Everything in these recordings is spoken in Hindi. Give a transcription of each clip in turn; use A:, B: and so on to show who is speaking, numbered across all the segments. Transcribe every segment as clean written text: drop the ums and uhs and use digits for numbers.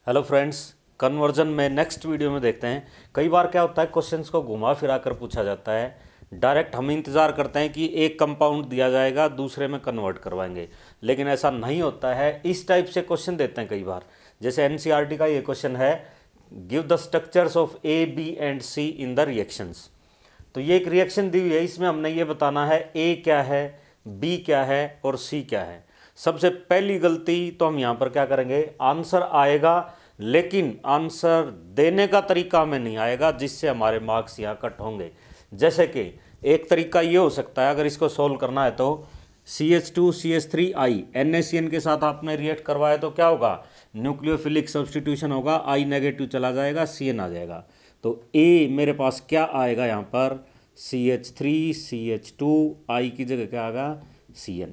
A: हेलो फ्रेंड्स, कन्वर्जन में नेक्स्ट वीडियो में देखते हैं। कई बार क्या होता है, क्वेश्चंस को घुमा फिरा कर पूछा जाता है। डायरेक्ट हम इंतज़ार करते हैं कि एक कंपाउंड दिया जाएगा, दूसरे में कन्वर्ट करवाएंगे, लेकिन ऐसा नहीं होता है। इस टाइप से क्वेश्चन देते हैं कई बार। जैसे एनसीईआरटी का ये क्वेश्चन है, give the structures of A, B and C in the reactions. तो ये एक रिएक्शन दी हुई है, इसमें हमने ये बताना है ए क्या है, बी क्या है और सी क्या है। सबसे पहली गलती तो हम यहाँ पर क्या करेंगे, आंसर आएगा लेकिन आंसर देने का तरीका हमें नहीं आएगा, जिससे हमारे मार्क्स यहाँ कट होंगे। जैसे कि एक तरीका ये हो सकता है, अगर इसको सोल्व करना है तो CH2CH3I NaCN के साथ आपने रिएक्ट करवाया तो क्या होगा, न्यूक्लियोफिलिक सब्सटीट्यूशन होगा, I नेगेटिव चला जाएगा, CN आ जाएगा। तो A मेरे पास क्या आएगा यहाँ पर, CH3CH2, I की जगह क्या आएगा, CN।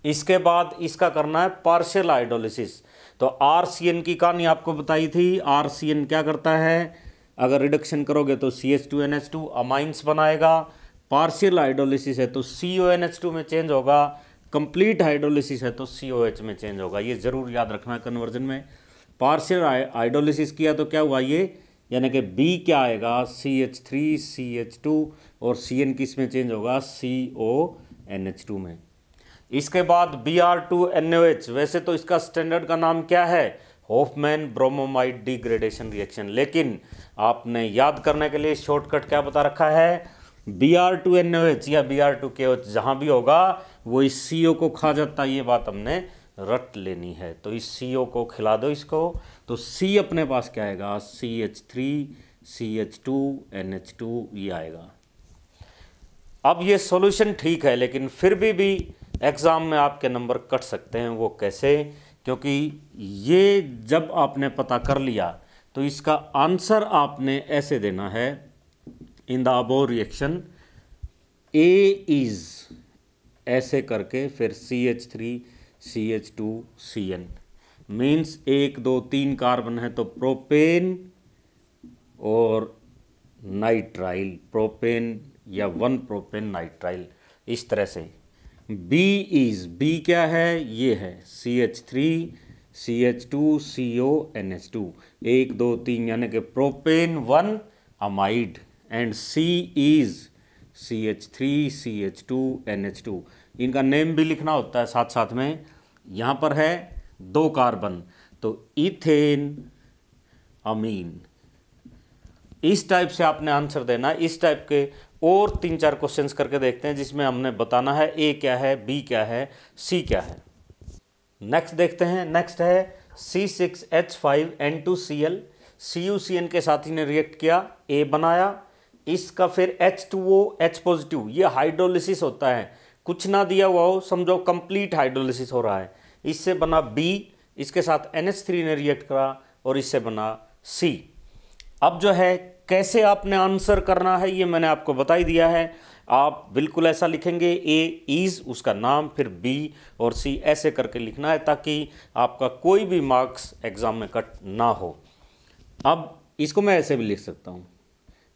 A: इसके बाद इसका करना है पार्शियल हाइड्रोलिसिस। तो RCN की कहानी आपको बताई थी। RCN क्या करता है, अगर रिडक्शन करोगे तो CH2NH2 अमाइंस बनाएगा। पार्शियल हाइड्रोलिसिस है तो CONH2 में चेंज होगा। कंप्लीट हाइड्रोलिसिस है तो COH में चेंज होगा। ये जरूर याद रखना है कन्वर्जन में। पार्शियल हाइड्रोलिसिस किया तो क्या हुआ ये, यानी कि B क्या आएगा, CH3CH2 और CN किस में चेंज होगा, CONH2 में। इसके बाद Br2NaOH, वैसे तो इसका स्टैंडर्ड का नाम क्या है, हॉफमैन ब्रोमोमाइड डिग्रेडेशन रिएक्शन, लेकिन आपने याद करने के लिए शॉर्टकट क्या बता रखा है, Br2NaOH या Br2KOH जहाँ भी होगा वो इस CO को खा जाता है। ये बात हमने रट लेनी है। तो इस CO को खिला दो इसको, तो C अपने पास क्या आएगा, CH3CH2NH2 ये आएगा। अब ये सॉल्यूशन ठीक है, लेकिन फिर भी एग्ज़ाम में आपके नंबर कट सकते हैं। वो कैसे, क्योंकि ये जब आपने पता कर लिया तो इसका आंसर आपने ऐसे देना है, in the above reaction A is ऐसे करके फिर CH3CH2CN मीन्स 1 2 3 कार्बन है तो प्रोपेन और नाइट्राइल, प्रोपेन या 1 प्रोपेन नाइट्राइल, इस तरह से। B इज, B क्या है, ये है CH3CH2CONH2 1 2 3 यानी कि propane 1 amide, and C is CH3CH2NH2। इनका नेम भी लिखना होता है साथ साथ में। यहाँ पर है 2 कार्बन तो इथेन अमीन। इस टाइप से आपने आंसर देना। इस टाइप के और 3-4 क्वेश्चंस करके देखते हैं जिसमें हमने बताना है A क्या है, B क्या है, C क्या है। नेक्स्ट देखते हैं। नेक्स्ट है C6H5N2Cl, CuCN के साथ ही ने रिएक्ट किया, A बनाया। इसका फिर H2O H पॉजिटिव, ये हाइड्रोलिसिस होता है। कुछ ना दिया हुआ हो, समझो कंप्लीट हाइड्रोलिसिस हो रहा है। इससे बना B, इसके साथ NH3 ने रिएक्ट करा और इससे बना C। अब जो है कैसे आपने आंसर करना है ये मैंने आपको बता ही दिया है। आप बिल्कुल ऐसा लिखेंगे, A इज उसका नाम, फिर B और C ऐसे करके लिखना है ताकि आपका कोई भी मार्क्स एग्जाम में कट ना हो। अब इसको मैं ऐसे भी लिख सकता हूँ,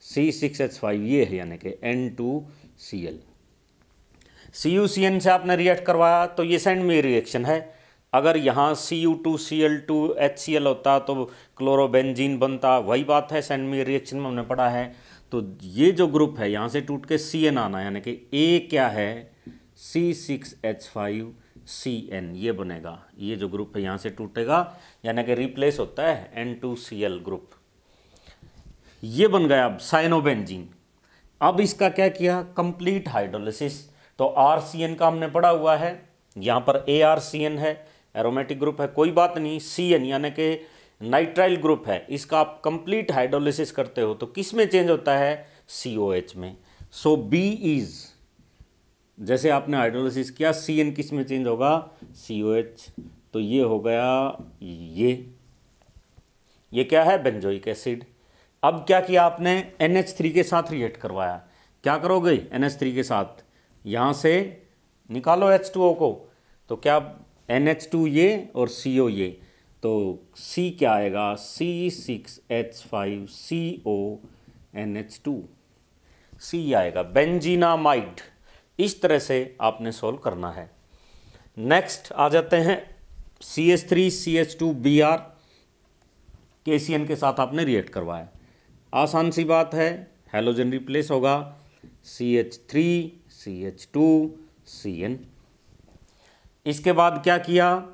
A: C6H5 ये है यानी कि N2Cl। CuCN से आपने रिएक्ट करवाया तो ये सेंड में रिएक्शन है। अगर यहाँ Cu2Cl2HCl होता तो क्लोरोबेंजीन बनता, वही बात है, सेंड में रिएक्शन में हमने पढ़ा है। तो ये जो ग्रुप है यहाँ से टूट के CN आना, यानी कि A क्या है, C6H5CN ये बनेगा। ये जो ग्रुप है यहाँ से टूटेगा, यानी कि रिप्लेस होता है N2Cl ग्रुप, ये बन गया अब साइनोबेंजीन। अब इसका क्या किया, कंप्लीट हाइड्रोलिसिस। तो RCN का हमने पढ़ा हुआ है, यहाँ पर ARCN है, एरोमेटिक ग्रुप है, कोई बात नहीं। CN यानी कि नाइट्राइल ग्रुप है, इसका आप कंप्लीट हाइड्रोलिसिस करते हो तो किस में चेंज होता है, COH में। सो B इज, जैसे आपने हाइड्रोलिसिस किया, CN किस में चेंज होगा, COH। तो ये हो गया, ये क्या है, बेंजोइक एसिड। अब क्या किया आपने, NH3 के साथ रिएक्ट करवाया। क्या करोगे, NH3 के साथ यहाँ से निकालो H2O को, तो क्या NH2 ये और CO ये, तो C क्या आएगा, C6H5CONH2 C आएगा, बेंजीनामाइड। इस तरह से आपने सोल्व करना है। नेक्स्ट आ जाते हैं CH3CH2Br। KCN के साथ आपने रिएक्ट करवाया। आसान सी बात है, हैलोजन रिप्लेस होगा CH3 CH2 CN। इसके बाद क्या किया,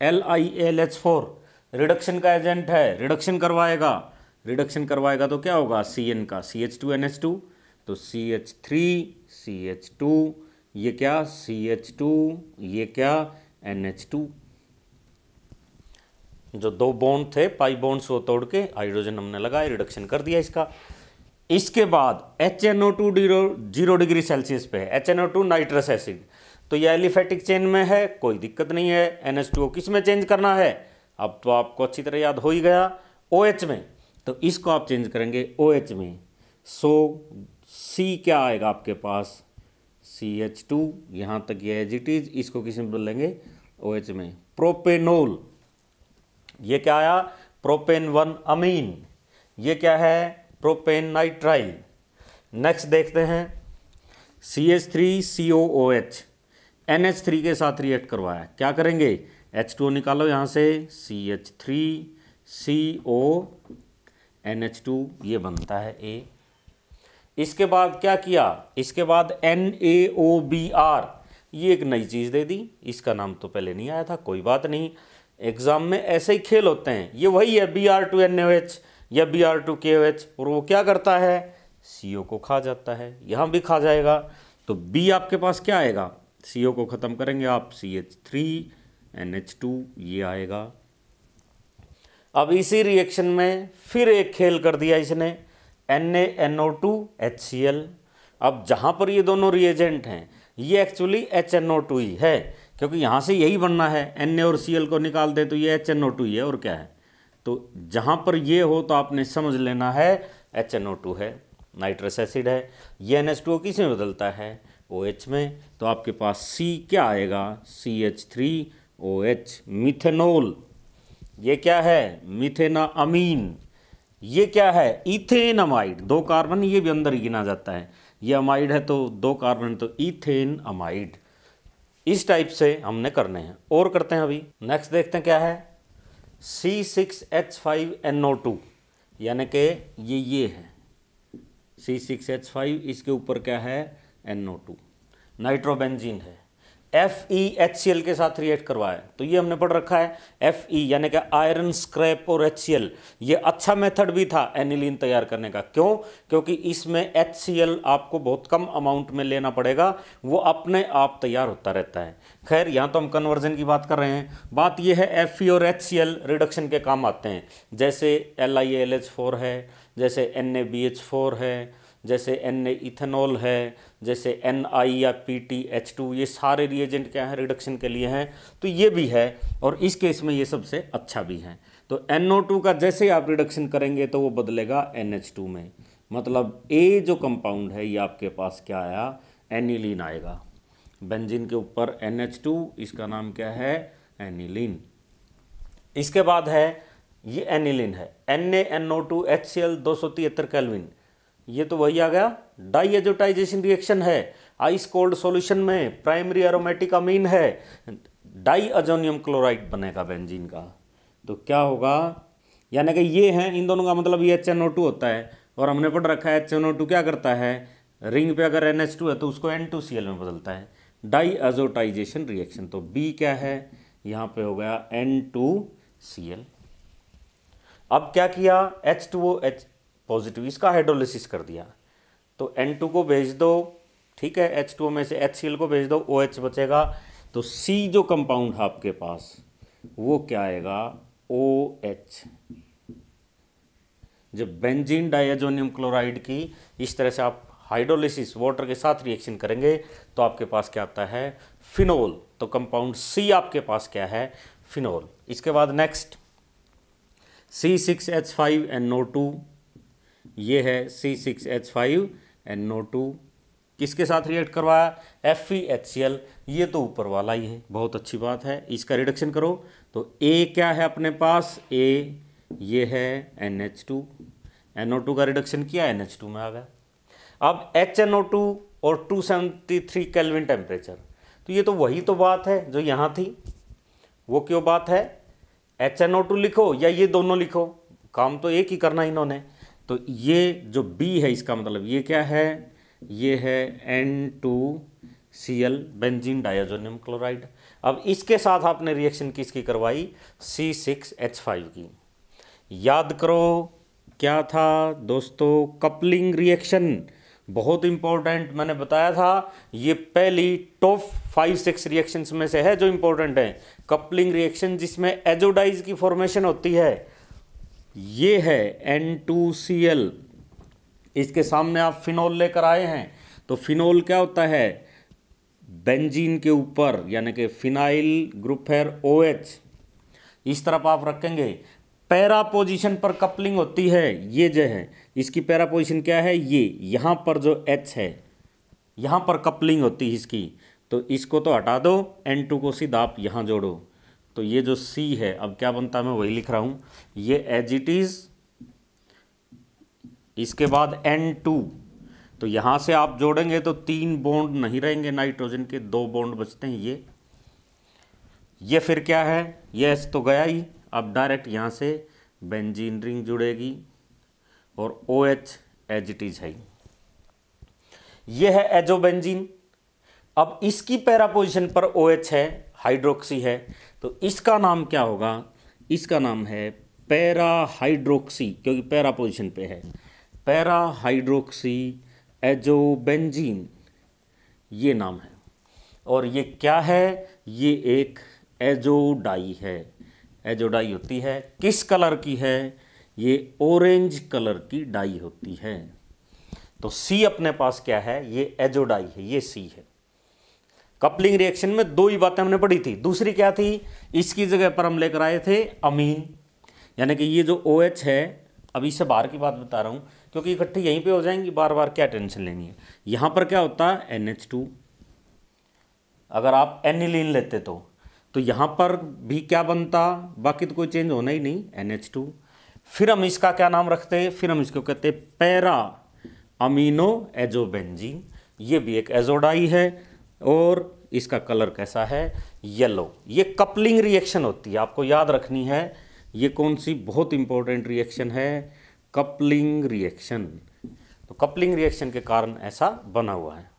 A: LiAlH4 रिडक्शन का एजेंट है, रिडक्शन करवाएगा तो क्या होगा, CN का CH2NH2, तो CH3 CH2, ये क्या CH2, ये क्या NH2। जो दो बॉन्ड थे पाई बॉन्ड्स वो तोड़ के हाइड्रोजन हमने लगाया, रिडक्शन कर दिया इसका। इसके बाद HNO2 0 डिग्री सेल्सियस पे है, HNO2 नाइट्रस एसिड, तो ये एलिफेटिक चेन में है, कोई दिक्कत नहीं है। NH2 किस में चेंज करना है, अब तो आपको अच्छी तरह याद हो ही गया, OH में, तो इसको आप चेंज करेंगे OH में। सो C क्या आएगा आपके पास, CH2, यहाँ तक ये एज इट इज, इसको किस में बदलेंगे, OH में। प्रोपेनोल, ये क्या आया, प्रोपेन 1 अमीन, ये क्या है, प्रोपेन नाइट्राइल। नेक्स्ट देखते हैं, CH3COOH NH3 के साथ रिएक्ट करवाया, क्या करेंगे, H2O निकालो यहाँ से, CH3CO NH2, ये बनता है A। इसके बाद क्या किया, इसके बाद NaOBr, ये एक नई चीज़ दे दी, इसका नाम तो पहले नहीं आया था, कोई बात नहीं, एग्जाम में ऐसे ही खेल होते हैं। ये वही है Br2NaOH या Br2KOH, और वो क्या करता है, CO को खा जाता है, यहाँ भी खा जाएगा, तो B आपके पास क्या आएगा, CO को ख़त्म करेंगे आप, CH3NH2, ये आएगा। अब इसी रिएक्शन में फिर एक खेल कर दिया इसने, NaNO2HCl। अब जहाँ पर ये दोनों रिएजेंट हैं ये एक्चुअली HNO2 ही है, क्योंकि यहाँ से यही बनना है, Na और Cl को निकाल दें तो ये HNO2 ही है, और क्या है, तो जहाँ पर ये हो तो आपने समझ लेना है HNO2 है, नाइट्रस एसिड है। ये NH2O किस में बदलता है, OH में, तो आपके पास C क्या आएगा, CH3OH मिथेनॉल, ये क्या है, मिथेना अमीन, ये क्या है, इथेन अमाइड, 2 कार्बन, ये भी अंदर ही गिना जाता है, ये अमाइड है तो 2 कार्बन, तो इथेन अमाइड। इस टाइप से हमने करने हैं, और करते हैं अभी। नेक्स्ट देखते हैं क्या है, C6H5NO2, यानी कि ये है C6H5, इसके ऊपर क्या है, NO2, नाइट्रोबेंजीन है। FeHCl के साथ रिएक्ट करवाया, तो ये हमने पढ़ रखा है, Fe यानी कि आयरन स्क्रैप और HCl, ये अच्छा मेथड भी था एनिलीन तैयार करने का। क्यों, क्योंकि इसमें HCl आपको बहुत कम अमाउंट में लेना पड़ेगा, वो अपने आप तैयार होता रहता है। खैर यहाँ तो हम कन्वर्जन की बात कर रहे हैं, बात ये है Fe और HCl रिडक्शन के काम आते हैं, जैसे LiAlH4 है, जैसे NaBH4 है, जैसे Na इथेनॉल है, जैसे Ni या PtH2, ये सारे रिएजेंट क्या है, रिडक्शन के लिए हैं, तो ये भी है, और इस केस में ये सबसे अच्छा भी है। तो NO2 का जैसे ही आप रिडक्शन करेंगे तो वो बदलेगा NH2 में, मतलब A जो कंपाउंड है ये आपके पास क्या आया, एनिलीन आएगा। बेंजीन के ऊपर NH2, इसका नाम क्या है, एनिलीन। इसके बाद है ये एनिलीन है, NaNO2HCl 273 केल्विन, ये तो वही आ गया, डाईएजोटाइजेशन रिएक्शन है, आइस कोल्ड सॉल्यूशन में प्राइमरी एरोमेटिक अमीन है, डाईअजोनियम क्लोराइड बनेगा बेंजीन का, तो क्या होगा, यानी कि ये हैं, इन दोनों का मतलब ये HNO2 होता है, और हमने पढ़ रखा है HNO2 क्या करता है, रिंग पे अगर NH2 है तो उसको N2Cl में बदलता है, डाईअजोटाइजेशन रिएक्शन। तो B क्या है, यहाँ पे हो गया N2Cl। अब क्या किया, H2OH पॉजिटिव, इसका हाइड्रोलिसिस कर दिया, तो N2 को भेज दो, ठीक है, H2O में से HCl को भेज दो, OH बचेगा, तो C जो कंपाउंड है आपके पास वो क्या आएगा, OH। जब बेंजीन डाइअजोनियम क्लोराइड की इस तरह से आप हाइड्रोलिसिस वाटर के साथ रिएक्शन करेंगे तो आपके पास क्या आता है, फिनोल, तो कंपाउंड C आपके पास क्या है, फिनोल। इसके बाद नेक्स्ट C6H5NO2, ये है C6H5NO2, किसके साथ रिएक्ट करवाया, FeHCl, ये तो ऊपर वाला ही है, बहुत अच्छी बात है। इसका रिडक्शन करो तो A क्या है अपने पास, A ये है NH2, NO2 का रिडक्शन किया NH2 में आ गया। अब HNO2 और 273 केल्विन टेम्परेचर, तो ये तो वही तो बात है जो यहाँ थी, वो क्यों बात है, HNO2 लिखो या ये दोनों लिखो, काम तो एक ही करना इन्होंने। तो ये जो बी है इसका मतलब ये क्या है, ये है N2Cl बेंजीन डाइअज़ोनियम क्लोराइड। अब इसके साथ आपने रिएक्शन किसकी करवाई, C6H5 की। याद करो क्या था दोस्तों, कपलिंग रिएक्शन, बहुत इंपॉर्टेंट। मैंने बताया था ये पहली टॉप 5-6 रिएक्शंस में से है जो इंपॉर्टेंट है। कपलिंग रिएक्शन जिसमें एजोडाइज की फॉर्मेशन होती है, ये है N2Cl। इसके सामने आप फिनोल लेकर आए हैं, तो फिनोल क्या होता है, बेंजीन के ऊपर यानी कि फिनाइल ग्रुप है OH, इस तरफ आप रखेंगे। पैरा पोजीशन पर कपलिंग होती है, ये जो है इसकी पैरा पोजीशन क्या है, ये यहाँ पर जो H है यहाँ पर कपलिंग होती है इसकी, तो इसको तो हटा दो, N2 को सीधा आप यहाँ जोड़ो, तो ये जो C है अब क्या बनता है मैं वही लिख रहा हूँ, ये एज इट इज, इसके बाद N2, तो यहाँ से आप जोड़ेंगे तो 3 बॉन्ड नहीं रहेंगे नाइट्रोजन के, 2 बॉन्ड बचते हैं। ये फिर क्या है, ये H तो गया ही, अब डायरेक्ट यहाँ से बेंजीन रिंग जुड़ेगी और OH एज इट इज है। ये है एजोबेंजीन। अब इसकी पैरा पोजीशन पर OH है, हाइड्रोक्सी है, तो इसका नाम क्या होगा, इसका नाम है पैरा हाइड्रोक्सी, क्योंकि पैरा पोजीशन पे है, पैरा हाइड्रोक्सी एजोबेंजीन, ये नाम है। और ये क्या है, ये एक एजोडाई है। एजोडाई होती है किस कलर की है, ये ऑरेंज कलर की डाई होती है। तो C अपने पास क्या है, ये एजोडाई है, ये C है। कपलिंग रिएक्शन में 2 ही बातें हमने पढ़ी थी, दूसरी क्या थी, इसकी जगह पर हम लेकर आए थे अमीन, यानी कि ये जो OH है, अभी से बाहर की बात बता रहा हूँ क्योंकि इकट्ठी यहीं पे हो जाएंगी, बार बार क्या टेंशन लेनी है। यहाँ पर क्या होता है NH2, अगर आप एनिलीन लेते तो यहाँ पर भी क्या बनता, बाकी तो कोई चेंज होना ही नहीं, NH2। फिर हम इसका क्या नाम रखते हैं, फिर हम इसको कहते हैं पैरा अमीनो एजोबेंजीन, ये भी एक एजोडाई है और इसका कलर कैसा है, येलो। ये कपलिंग रिएक्शन होती है, आपको याद रखनी है, ये कौन सी बहुत इंपॉर्टेंट रिएक्शन है, कपलिंग रिएक्शन। तो कपलिंग रिएक्शन के कारण ऐसा बना हुआ है।